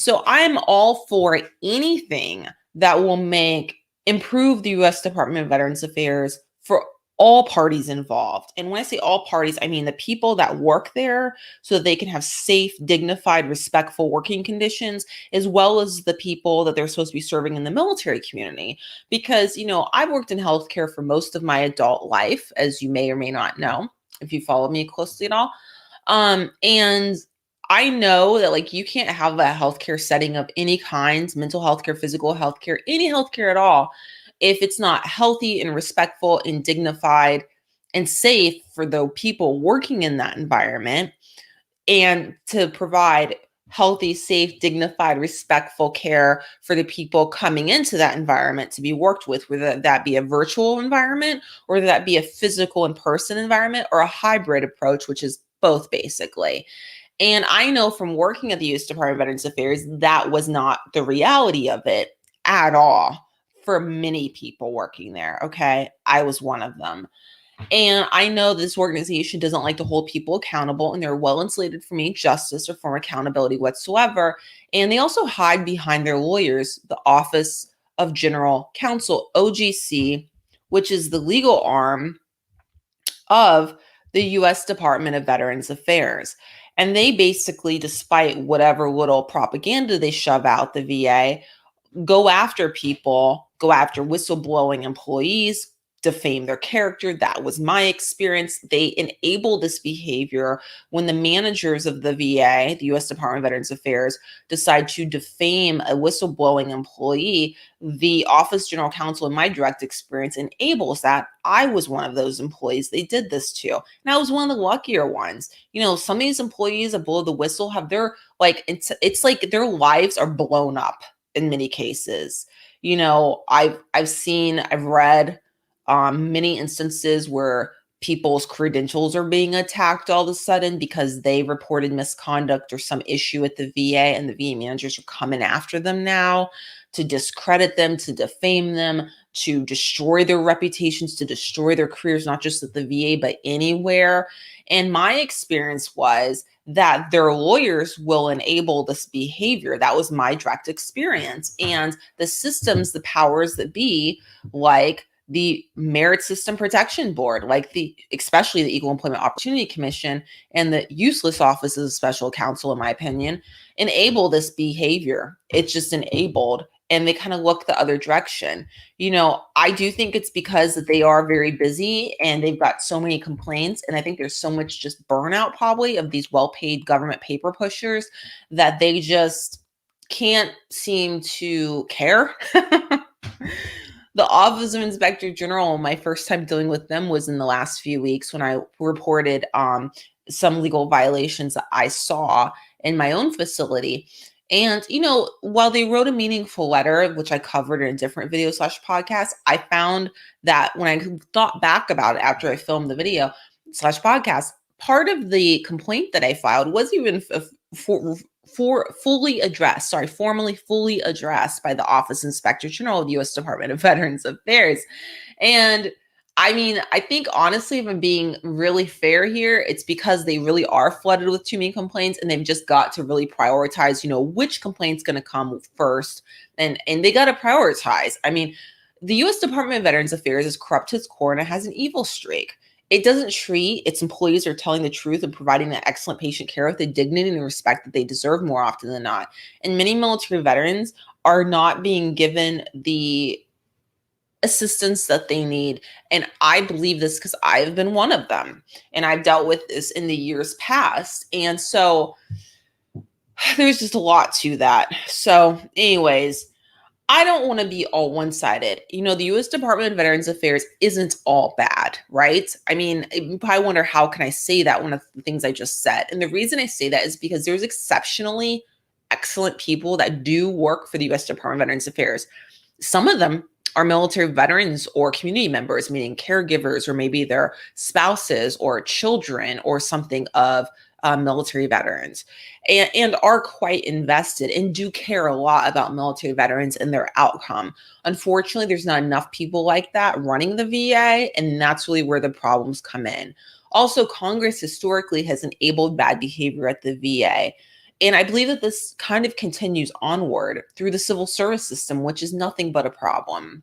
So I'm all for anything that will improve the U.S. Department of Veterans Affairs for all parties involved. And when I say all parties, I mean the people that work there so that they can have safe, dignified, respectful working conditions, as well as the people that they're supposed to be serving in the military community. Because, I've worked in healthcare for most of my adult life, as you may or may not know, if you follow me closely at all. And I know that you can't have a healthcare setting of any kinds, mental health care, physical health care, any healthcare at all, if it's not healthy and respectful and dignified and safe for the people working in that environment, and to provide healthy, safe, dignified, respectful care for the people coming into that environment to be worked with, whether that be a virtual environment or that be a physical in-person environment or a hybrid approach, which is both basically. And I know from working at the U.S. Department of Veterans Affairs, that was not the reality of it at all for many people working there. Okay. I was one of them. And I know this organization doesn't like to hold people accountable, and they're well insulated from any justice or from accountability whatsoever. And they also hide behind their lawyers, the Office of General Counsel, OGC, which is the legal arm of the U.S. Department of Veterans Affairs. And they basically, despite whatever little propaganda they shove out the VA, go after people, go after whistleblowing employees, defame their character. That was my experience. They enable this behavior when the managers of the VA, the U.S. Department of Veterans Affairs, decide to defame a whistleblowing employee. The Office General Counsel, in my direct experience, enables that. I was one of those employees they did this to, and I was one of the luckier ones. Some of these employees that blow the whistle have their it's like their lives are blown up in many cases. I've read many instances where people's credentials are being attacked all of a sudden because they reported misconduct or some issue at the VA, and the VA managers are coming after them now to discredit them, to defame them, to destroy their reputations, to destroy their careers, not just at the VA, but anywhere. And my experience was that their lawyers will enable this behavior. That was my direct experience. And the systems, the powers that be, like the Merit System Protection Board, especially the Equal Employment Opportunity Commission and the useless Office of the Special Counsel, in my opinion, enable this behavior. It's just enabled, and they kind of look the other direction. I do think it's because that they are very busy and they've got so many complaints. And I think there's so much just burnout probably of these well-paid government paper pushers that they just can't seem to care. The Office of Inspector General, my first time dealing with them was in the last few weeks when I reported some legal violations that I saw in my own facility. And, while they wrote a meaningful letter, which I covered in a different video / podcast, I found that when I thought back about it after I filmed the video / podcast, part of the complaint that I filed wasn't even formally fully addressed by the Office Inspector General of the U.S. Department of Veterans Affairs. And I think honestly, if I'm being really fair here, it's because they really are flooded with too many complaints, and they've just got to really prioritize, which complaint's going to come first. And they got to prioritize. The U.S. Department of Veterans Affairs is corrupt to its core, and it has an evil streak. It doesn't treat its employees are telling the truth and providing that excellent patient care with the dignity and the respect that they deserve more often than not. And many military veterans are not being given the assistance that they need. And I believe this because I've been one of them, and I've dealt with this in the years past. And so there's just a lot to that. So anyways, I don't want to be all one-sided. The U.S. Department of Veterans Affairs isn't all bad, right? You probably wonder, how can I say that, one of the things I just said? And the reason I say that is because there's exceptionally excellent people that do work for the U.S. Department of Veterans Affairs. Some of them are military veterans or community members, meaning caregivers, or maybe their spouses or children or something of military veterans, and are quite invested and do care a lot about military veterans and their outcome. Unfortunately, there's not enough people like that running the VA, and that's really where the problems come in. Also, Congress historically has enabled bad behavior at the VA. And I believe that this kind of continues onward through the civil service system, which is nothing but a problem.